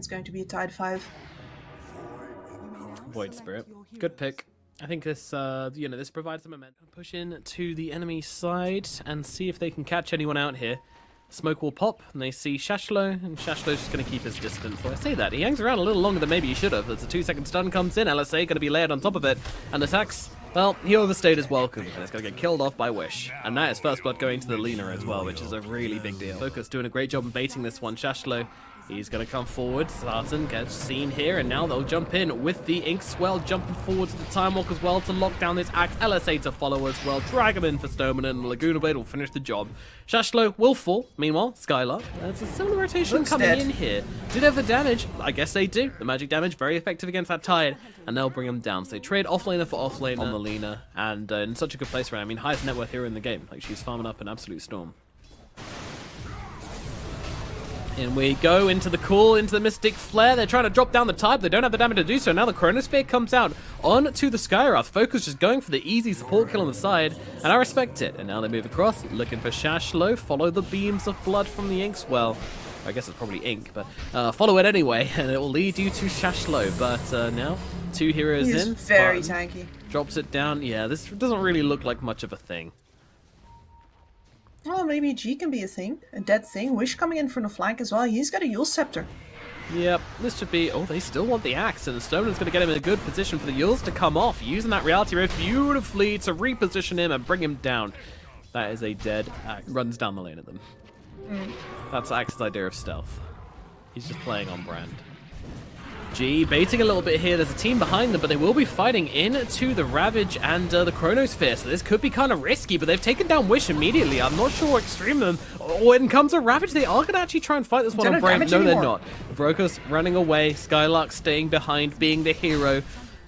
it's going to be a tied 5. Void Spirit. Good pick. I think this, this provides them momentum. Push in to the enemy side and see if they can catch anyone out here. Smoke will pop, and they see Shashlo, and Shashlo's just going to keep his distance. Well, I say that, he hangs around a little longer than maybe he should have. As a 2-second stun comes in, LSA going to be layered on top of it, and attacks. Well, he overstayed his welcome, and it's going to get killed off by Wish. And that is first blood going to the Lina as well, which is a really big deal. Focus doing a great job of baiting this one. Shashlo, he's going to come forward. Spartan gets seen here, and now they'll jump in with the Inkswell jumping forward to the Time Walk as well to lock down this axe. LSA to follow as well. Drag him in for Stoneman, and Laguna Blade will finish the job. Shashlo will fall. Meanwhile, Skylark, there's a similar rotation Looks coming dead. in here. Do they have the damage? I guess they do. The magic damage, very effective against that Tide, and they'll bring him down. So they trade offlaner for offlaner on the Lina, and in such a good place right now. I mean, highest net worth hero in the game. Like, she's farming up an absolute storm. In we go into the cool, into the Mystic Flare. They're trying to drop down the Tide. They don't have the damage to do so. Now the Chronosphere comes out onto the Skywrath. Focus just going for the easy support kill on the side, and I respect it. And now they move across, looking for Shashlo. Follow the beams of blood from the Inkswell. I guess it's probably ink, but follow it anyway, and it will lead you to Shashlo. But now, 2 heroes He's in. very Spartan tanky. drops it down. Yeah, this doesn't really look like much of a thing. Well, maybe G can be a thing, a dead thing. Wish coming in from the flank as well. He's got a Yule Scepter. Yep, this should be... Oh, they still want the axe, and Stoneman's going to get him in a good position for the Yules to come off, using that Reality Rift beautifully to reposition him and bring him down. That is a dead axe. Runs down the lane at them. That's Axe's idea of stealth. He's just playing on brand. G baiting a little bit here. There's a team behind them, but they will be fighting into the Ravage and the Chronosphere, so this could be kind of risky, but they've taken down Wish immediately. I'm not sure Extremum, when it comes to Ravage, they are going to actually try and fight this one on Brame. No, they're not. Broker's running away, Skylark staying behind, being the hero,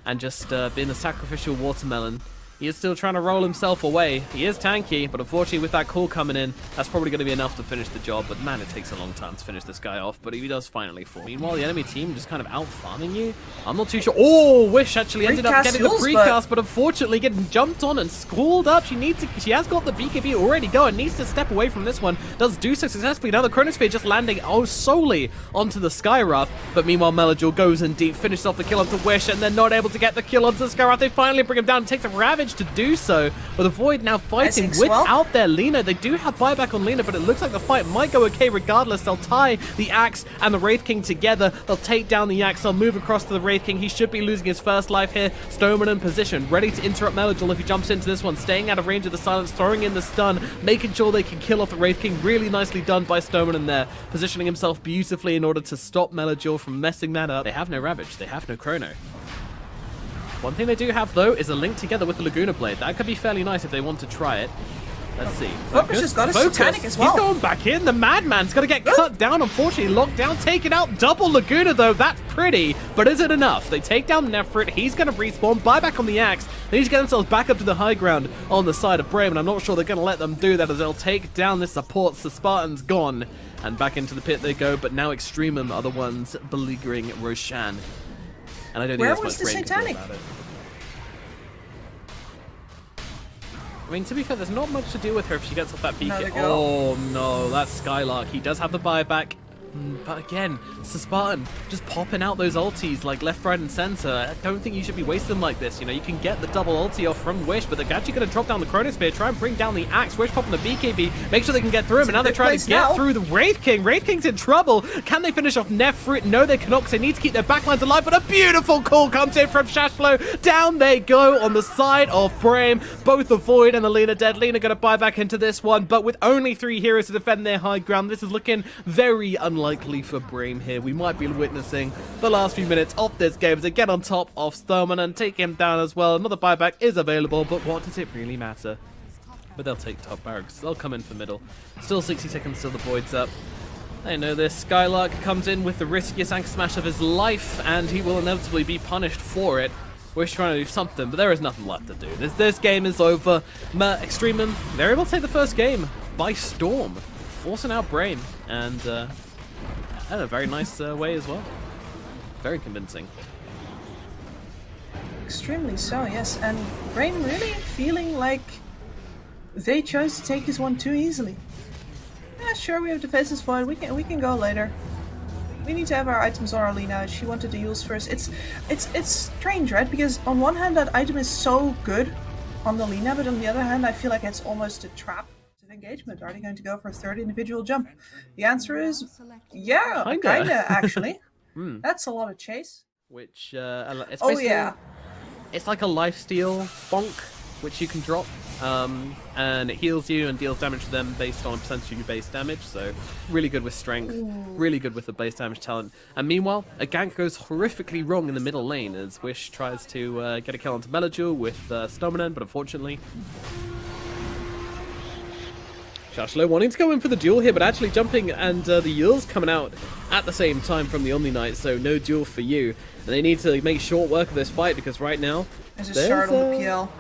and just being the sacrificial watermelon. He is still trying to roll himself away. He is tanky, but unfortunately with that call coming in, that's probably going to be enough to finish the job. But man, it takes a long time to finish this guy off, but he does finally fall. Meanwhile, the enemy team just kind of out-farming you. I'm not too sure. Oh, Wish actually ended up getting the precast, but unfortunately getting jumped on and schooled up. She has got the BKB already going, needs to step away from this one. Does do so successfully. Now the Chronosphere just landing solely onto the Skywrath, but meanwhile Melajor goes in deep, finishes off the kill onto Wish, and they're not able to get the kill onto the Skywrath. They finally bring him down and takes a Ravage to do so, but the Void now fighting without their Lina. They do have buyback on Lina, but it looks like the fight might go okay regardless. They'll tie the Axe and the Wraith King together. They'll take down the Axe. They'll move across to the Wraith King. He should be losing his first life here. Stoneman in position, ready to interrupt Melajor if he jumps into this one, staying out of range of the silence, throwing in the stun, making sure they can kill off the Wraith King. Really nicely done by Stoneman in there, positioning himself beautifully in order to stop Melajor from messing that up. They have no Ravage. They have no Chrono. One thing they do have, though, is a link together with the Laguna Blade. That could be fairly nice if they want to try it. Let's see. Focus has got a Satanic as well. He's going back in. The Madman's going to get cut down, unfortunately. Locked down, taken out. Double Laguna, though. That's pretty. But is it enough? They take down Nephrit. He's going to respawn. Buyback on the Axe. They need to get themselves back up to the high ground on the side of Brame, and I'm not sure they're going to let them do that as they'll take down this support. The Spartan's gone. And back into the pit they go, but now Extremum are the ones beleaguering Roshan. And I don't think there's much Brame can do about it. I mean, to be fair, there's not much to do with her if she gets off that beacon. Oh no, that's Skylark. He does have the buyback. But again, it's the Spartan just popping out those ultis like left, right, and center. I don't think you should be wasting them like this. You know, you can get the double ulti off from Wish, but they're actually going to drop down the Chronosphere, try and bring down the Axe. Wish popping the BKB, make sure they can get through him, and now they're trying to get through the Wraith King. Wraith King's in trouble. Can they finish off Nephrit? No, they cannot, because they need to keep their backlines alive, but a beautiful call comes in from Shashlo. Down they go on the side of Brame. Both the Void and the Lina dead. Lina going to buy back into this one, but with only 3 heroes to defend their high ground, this is looking very unlikely for Brame here. We might be witnessing the last few minutes of this game as they get on top of Stoneman and take him down as well. Another buyback is available, but what does it really matter? But they'll take top barracks. They'll come in for middle. Still 60 seconds till the Void's up. They know this. Skylark comes in with the riskiest anchor smash of his life, and he will inevitably be punished for it. Wish trying to do something, but there is nothing left to do. This game is over. Extremum, they're able to take the first game by storm, forcing out Brame, and in a very nice way as well. Very convincing. Extremely so, yes. And Brame really feeling like they chose to take this one too easily. Yeah, sure, we have defenses for it. We can go later. We need to have our items on our Lina. She wanted to use first. It's strange, right? Because on one hand, that item is so good on the Lina, but on the other hand, I feel like it's almost a trap of engagement. Are they going to go for a third individual jump? The answer is, yeah, kinda actually. That's a lot of chase. Which, it's oh yeah. It's like a lifesteal bonk, which you can drop, and it heals you and deals damage to them based on a percentage of your base damage, so really good with strength, really good with the base damage talent. And meanwhile, a gank goes horrifically wrong in the middle lane as Wish tries to get a kill onto Melajul with Stomanen, but unfortunately... Shashlo wanting to go in for the duel here, but actually jumping, and the Yule's coming out at the same time from the Omni Knight, so no duel for you. And they need to make short work of this fight, because right now... There's a shard on the PL.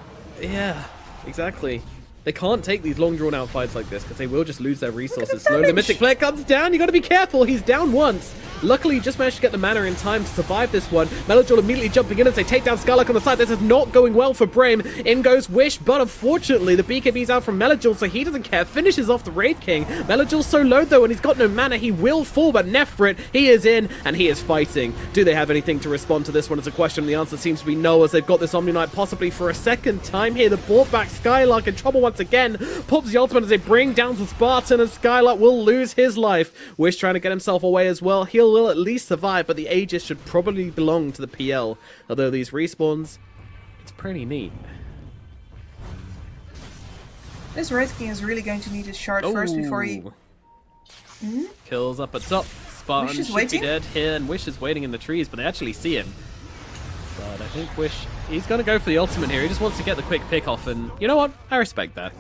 Yeah, exactly. They can't take these long drawn out fights like this because they will just lose their resources. Slowly the Mythic player comes down. You got to be careful. He's down once. Luckily, just managed to get the mana in time to survive this one. Melajul immediately jumping in as they take down Skylark on the side. This is not going well for BRAME. In goes Wish, but unfortunately, the BKB's out from Melajul, so he doesn't care. Finishes off the Wraith King. Melajul's so low, though, and he's got no mana. He will fall, but Nefrit, he is in, and he is fighting. Do they have anything to respond to this one? It's a question. The answer seems to be no, as they've got this Omni Knight possibly for a second time here. The brought back Skylark in trouble once again. Pops the ultimate as they bring down the Spartan, and Skylark will lose his life. Wish trying to get himself away as well. He will at least survive, but the Aegis should probably belong to the PL. Although these respawns, it's pretty neat. This Wraith King is really going to need his shard first before he... Kills up at top. Spartan should be dead here, and Wish is waiting in the trees, but they actually see him. But I think Wish, he's going to go for the ultimate here. He just wants to get the quick pick off, and you know what? I respect that.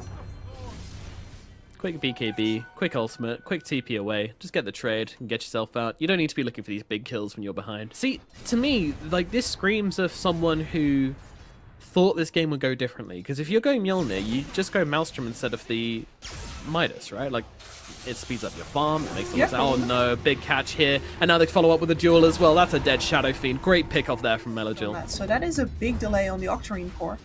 Quick BKB, quick ultimate, quick TP away. Just get the trade and get yourself out. You don't need to be looking for these big kills when you're behind. See, to me, like, this screams of someone who thought this game would go differently. Because if you're going Mjolnir, you just go Maelstrom instead of the Midas, right? Like, it speeds up your farm, it makes it oh no, big catch here. And now they follow up with a duel as well. That's a dead Shadow Fiend. Great pick off there from Melajul. So that is a big delay on the Octarine core.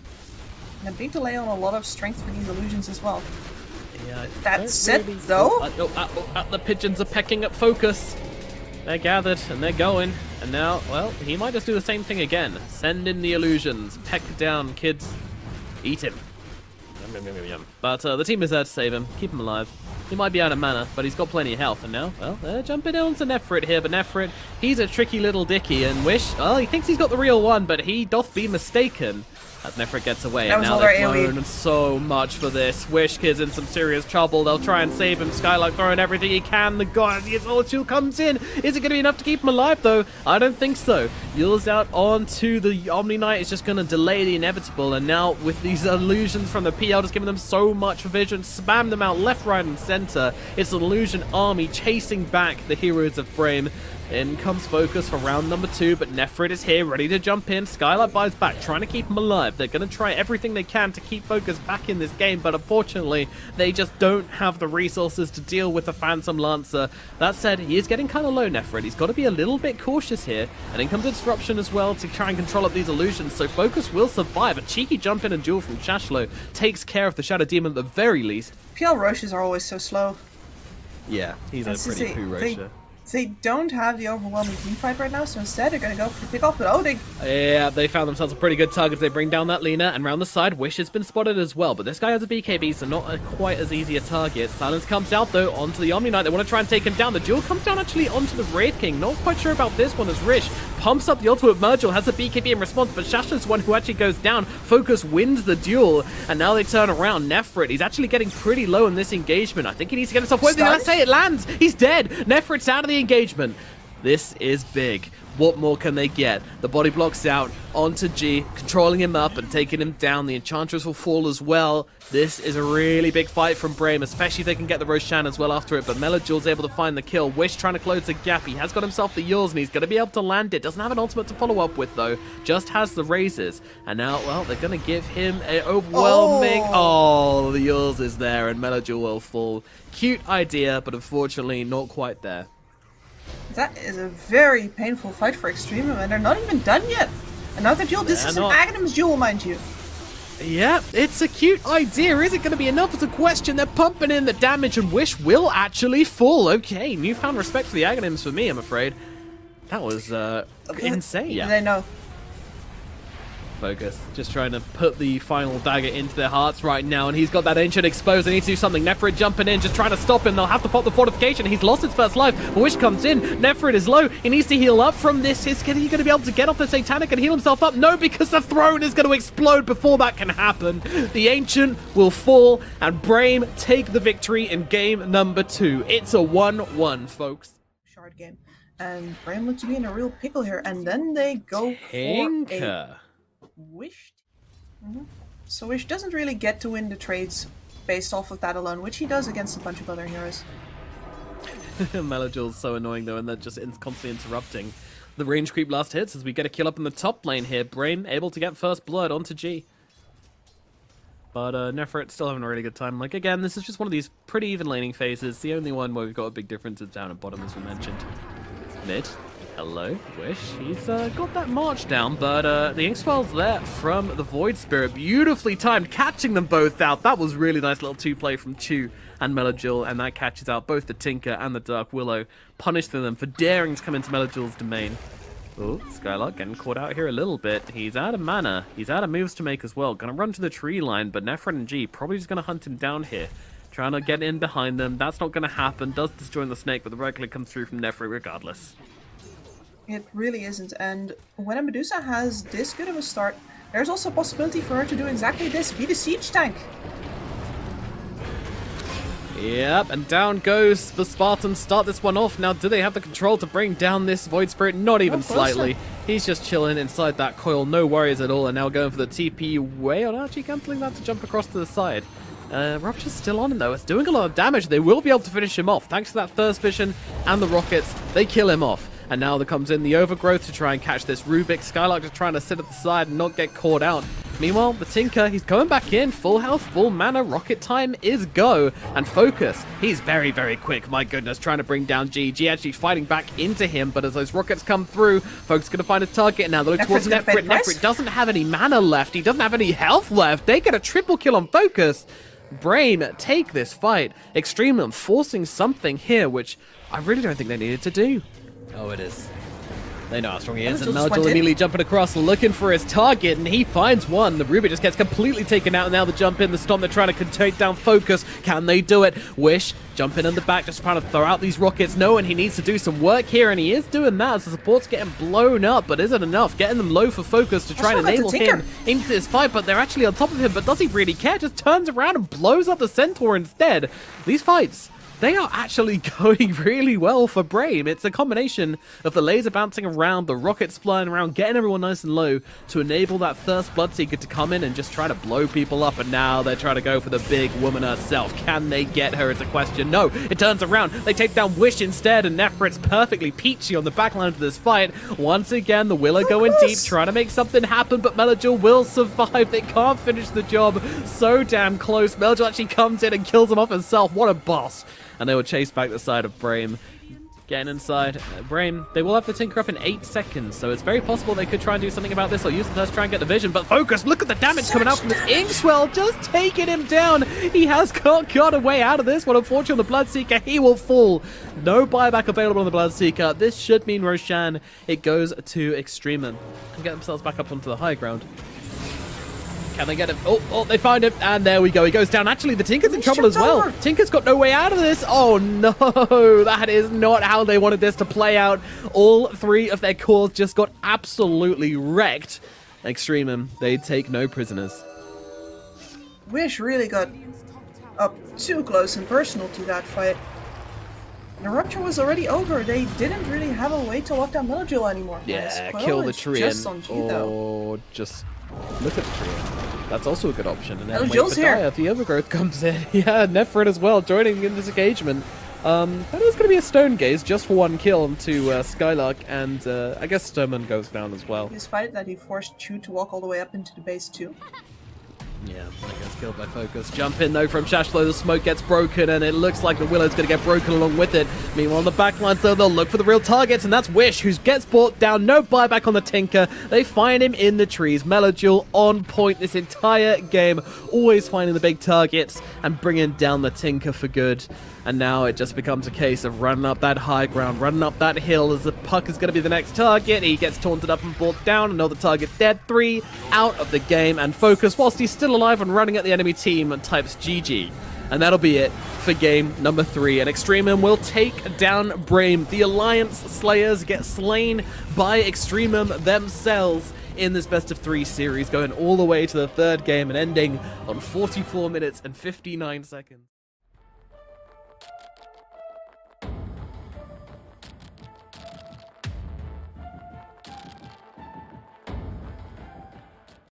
And a big delay on a lot of strength for these illusions as well. Yeah, that said, though... the pigeons are pecking at focus. They're gathered, and they're going. And now, well, he might just do the same thing again. Send in the illusions. Peck down, kids. Eat him. Yum, yum, yum, yum, yum. But the team is there to save him. Keep him alive. He might be out of mana, but he's got plenty of health. And now, well, they're jumping down to Nefrit here. But Nefrit, he's a tricky little dicky. And Wish, well, he thinks he's got the real one, but he doth be mistaken. As Nefrit gets away, and now they've grown so much for this. Wish Kid's in some serious trouble. They'll try and save him. Skylark throwing everything he can. The god, his ult shield comes in. Is it going to be enough to keep him alive, though? I don't think so. Yule's out onto the Omni Knight. It's just going to delay the inevitable. And now, with these illusions from the PL, just giving them so much vision, spam them out left, right, and center. It's an illusion army chasing back the heroes of BRAME. In comes Focus for round number 2, but Nefrit is here, ready to jump in. Skylark buys back, trying to keep him alive. They're going to try everything they can to keep Focus back in this game, but unfortunately, they just don't have the resources to deal with the Phantom Lancer. That said, he is getting kind of low, Nefrit. He's got to be a little bit cautious here. And in comes Disruption as well to try and control up these illusions, so Focus will survive. A cheeky jump in and duel from Shashlo takes care of the Shadow Demon at the very least. PL Roches are always so slow. Yeah, he's a pretty poo Roche. They don't have the overwhelming team fight right now, so instead they're going to go for the pick off, but oh, yeah, they found themselves a pretty good target. They bring down that Lina, and round the side, Wish has been spotted as well, but this guy has a BKB, so not quite as easy a target. Silence comes out, though, onto the Omni Knight. They want to try and take him down. The duel comes down, actually, onto the Wraith King. Not quite sure about this one, as Rish pumps up the ultimate. Mergel has a BKB in response, but Shashlo's one who actually goes down. Focus wins the duel, and now they turn around. Nefrit, he's actually getting pretty low in this engagement. I think he needs to get himself away. Let's say it lands. He's dead. Nefrit's out of the engagement. This is big. What more can they get? The body blocks out onto G, controlling him up and taking him down. The Enchantress will fall as well. This is a really big fight from BRAME, especially if they can get the Roshan as well after it. But Melajul's able to find the kill. Wish trying to close the gap. He has got himself the Yules and he's going to be able to land it. Doesn't have an ultimate to follow up with though. Just has the raises. And now, well, they're going to give him an overwhelming... Oh, the Yules is there and Melajul will fall. Cute idea, but unfortunately not quite there. That is a very painful fight for Extremum, and they're not even done yet. Another duel. This is an Aghanim's duel, mind you. Yeah, it's a cute idea. Is it going to be enough? It's a question. They're pumping in the damage, and Wish will actually fall. Okay, newfound respect for the Aghanims for me, I'm afraid. That was insane. Yeah. They know. Focus, just trying to put the final dagger into their hearts right now, and he's got that ancient exposed. They need to do something. Nefrit jumping in, just trying to stop him. They'll have to pop the fortification. He's lost his first life. Wish comes in. Nefrit is low. He needs to heal up from this. Is he going to be able to get off the Satanic and heal himself up? No, because the throne is going to explode before that can happen. The ancient will fall, and BRAME take the victory in game number 2. It's a 1-1, folks. Shard game. And BRAME looks to be in a real pickle here, and then they go Tinker. for a Wish. So Wish doesn't really get to win the trades based off of that alone, which he does against a bunch of other heroes. Melojul's so annoying though, and they're just constantly interrupting the range creep last hits as we get a kill up in the top lane here. BRAME able to get first blood onto G. But Nefrit still having a really good time. Like, again, this is just one of these pretty even laning phases. The only one where we've got a big difference is down at bottom, as we mentioned. Mid. Hello, Wish. He's got that march down, but the Inkswell's there from the Void Spirit. Beautifully timed, catching them both out. That was really nice little 2-play from Chu and Melojul, and that catches out both the Tinker and the Dark Willow, punishing them for daring to come into Melojul's domain. Oh, Skylark getting caught out here a little bit. He's out of mana. He's out of moves to make as well. Gonna run to the tree line, but Nefrit and G probably just gonna hunt him down here. Trying to get in behind them. That's not gonna happen. Does disjoin the snake, but the right click comes through from Nefrit regardless. It really isn't, and when a Medusa has this good of a start, there's also a possibility for her to do exactly this, be the siege tank. Yep, and down goes the Spartans. Start this one off. Now, do they have the control to bring down this Void Spirit? Not even slightly. He's just chilling inside that coil, no worries at all, and now going for the TP way on Archie, cancelling that to jump across to the side. Rupture's still on him though. It's doing a lot of damage. They will be able to finish him off. Thanks to that Thirst Vision and the rockets, they kill him off. And now there comes in the Overgrowth to try and catch this Rubik. Skylark just trying to sit at the side and not get caught out. Meanwhile, the Tinker, he's going back in. Full health, full mana. Rocket time is go. And Focus, he's very, very quick. My goodness, trying to bring down G. G actually fighting back into him. But as those rockets come through, Focus going to find his target. Now they look towards Nefrit. Nefrit doesn't have any mana left. He doesn't have any health left. They get a triple kill on Focus. BRAME take this fight. EXTREMUM forcing something here, which I really don't think they needed to do. Oh, it is. They know how strong he is, and Melojul immediately jumping across, looking for his target, and he finds one. The Ruby just gets completely taken out, and now the jump in, the stomp, they're trying to take down Focus. Can they do it? Wish, jumping in the back, just trying to throw out these rockets, knowing he needs to do some work here, and he is doing that as the support's getting blown up, but is it enough? Getting them low for Focus to try and enable him into this fight, but they're actually on top of him, but does he really care? Just turns around and blows up the Centaur instead. These fights, they are actually going really well for BRAME. It's a combination of the laser bouncing around, the rockets flying around, getting everyone nice and low to enable that Thirst Bloodseeker to come in and just try to blow people up. And now they're trying to go for the big woman herself. Can they get her? It's a question. No, it turns around. They take down Wish instead, and Nefrit's perfectly peachy on the backline of this fight. Once again, the Willow going deep, trying to make something happen, but Melojul will survive. They can't finish the job. So damn close. Melojul actually comes in and kills him off herself. What a boss. And they will chase back the side of BRAME. Getting inside. BRAME, they will have the Tinker up in 8 seconds, so it's very possible they could try and do something about this or use the Thirst to try and get the vision. But Focus, look at the damage coming out from this Inkswell, just taking him down. He has got a way out of this one. Unfortunately, on the Bloodseeker, he will fall. No buyback available on the Bloodseeker. This should mean Roshan. It goes to EXTREMUM and get themselves back up onto the high ground. Can they get him? Oh, they find him. And there we go. He goes down. Actually, the Tinker's in trouble as well. Tinker's got no way out of this. Oh, no. That is not how they wanted this to play out. All 3 of their cores just got absolutely wrecked. EXTREMUM, they take no prisoners. Wish really got up too close and personal to that fight. The Rupture was already over. They didn't really have a way to lock down Melojul anymore. Yeah, kill the tree or just look at the tree. That's also a good option. And then wait for Dire. The Overgrowth comes in. Yeah, Nefrit as well, joining in this engagement. That is going to be a Stone Gaze just for 1 kill to Skylark, and I guess Stoneman goes down as well. This fight that he forced Chu to walk all the way up into the base too. Yeah, that gets killed by Focus. Jump in though from Shashflow, the smoke gets broken, and it looks like the Willow's going to get broken along with it. Meanwhile, on the backlines though, they'll look for the real targets, and that's Wish, who gets brought down. No buyback on the Tinker. They find him in the trees. Melojul on point this entire game, always finding the big targets and bringing down the Tinker for good. And now it just becomes a case of running up that high ground, running up that hill as the puck is going to be the next target. He gets taunted up and brought down. Another target dead. 3 out of the game. And Focus, whilst he's still alive and running at the enemy team, and types GG. And that'll be it for game number 3. And EXTREMUM will take down BRAME. The Alliance Slayers get slain by EXTREMUM themselves in this best of 3 series, going all the way to the 3rd game and ending on 44 minutes and 59 seconds.